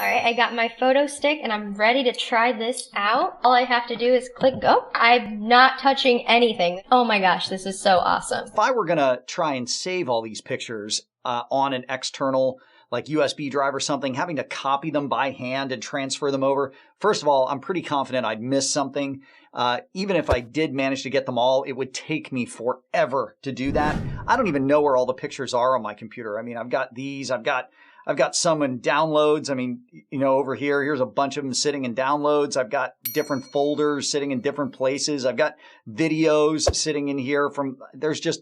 Alright, I got my photo stick and I'm ready to try this out. All I have to do is click go. I'm not touching anything. Oh my gosh, this is so awesome. If I were gonna try and save all these pictures on an external like USB drive or something, having to copy them by hand and transfer them over, first of all, I'm pretty confident I'd miss something. Even if I did manage to get them all, it would take me forever to do that. I don't even know where all the pictures are on my computer. I mean, I've got these, I've got some in downloads. I mean, you know, over here's a bunch of them sitting in downloads. I've got different folders sitting in different places. I've got videos sitting in here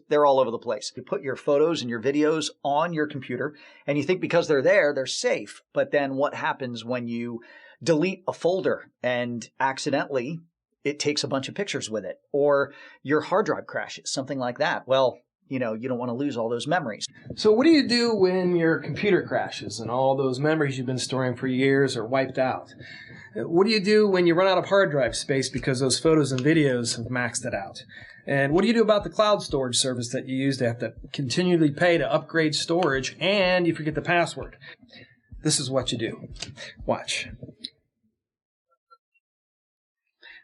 they're all over the place. You put your photos and your videos on your computer and you think because they're there, they're safe. But then what happens when you delete a folder and accidentally it takes a bunch of pictures with it, or your hard drive crashes, something like that? Well, you know, you don't want to lose all those memories. So what do you do when your computer crashes and all those memories you've been storing for years are wiped out? What do you do when you run out of hard drive space because those photos and videos have maxed it out? And what do you do about the cloud storage service that you use to have to continually pay to upgrade storage and you forget the password? This is what you do. Watch.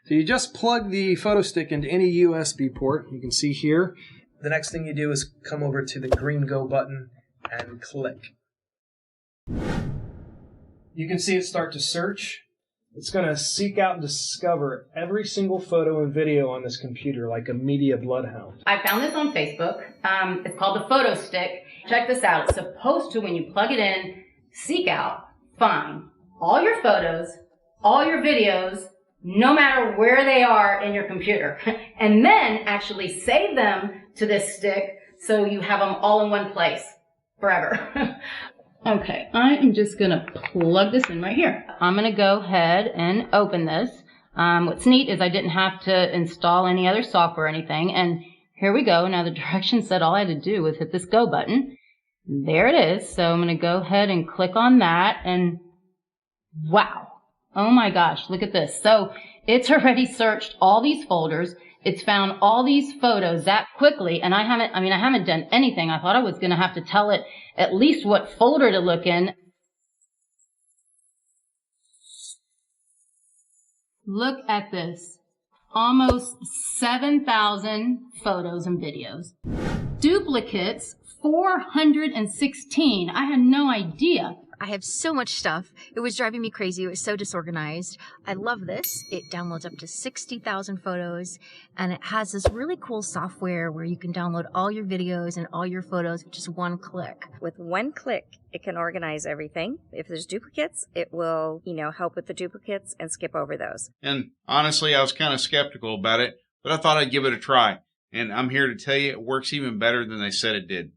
So you just plug the PhotoStick into any USB port. You can see here. The next thing you do is come over to the green Go button and click. You can see it start to search. It's going to seek out and discover every single photo and video on this computer like a media bloodhound. I found this on Facebook. It's called ThePhotostick. Check this out. It's supposed to, when you plug it in, seek out, find all your photos, all your videos, no matter where they are in your computer, and then actually save them to this stick so you have them all in one place forever. Okay, I am just going to plug this in right here. I'm going to go ahead and open this. What's neat is I didn't have to install any other software or anything, and here we go. Now the directions said all I had to do was hit this go button. There it is. So I'm going to go ahead and click on that, and wow. Oh my gosh, look at this. So it's already searched all these folders. It's found all these photos that quickly, and I haven't done anything. I thought I was going to have to tell it at least what folder to look in. Look at this. Almost 7,000 photos and videos. Duplicates, 416. I had no idea. I have so much stuff. It was driving me crazy. It was so disorganized. I love this. It downloads up to 60,000 photos, and it has this really cool software where you can download all your videos and all your photos with just one click. With one click, it can organize everything. If there's duplicates, it will, help with the duplicates and skip over those. And honestly, I was kind of skeptical about it, but I thought I'd give it a try. And I'm here to tell you it works even better than they said it did.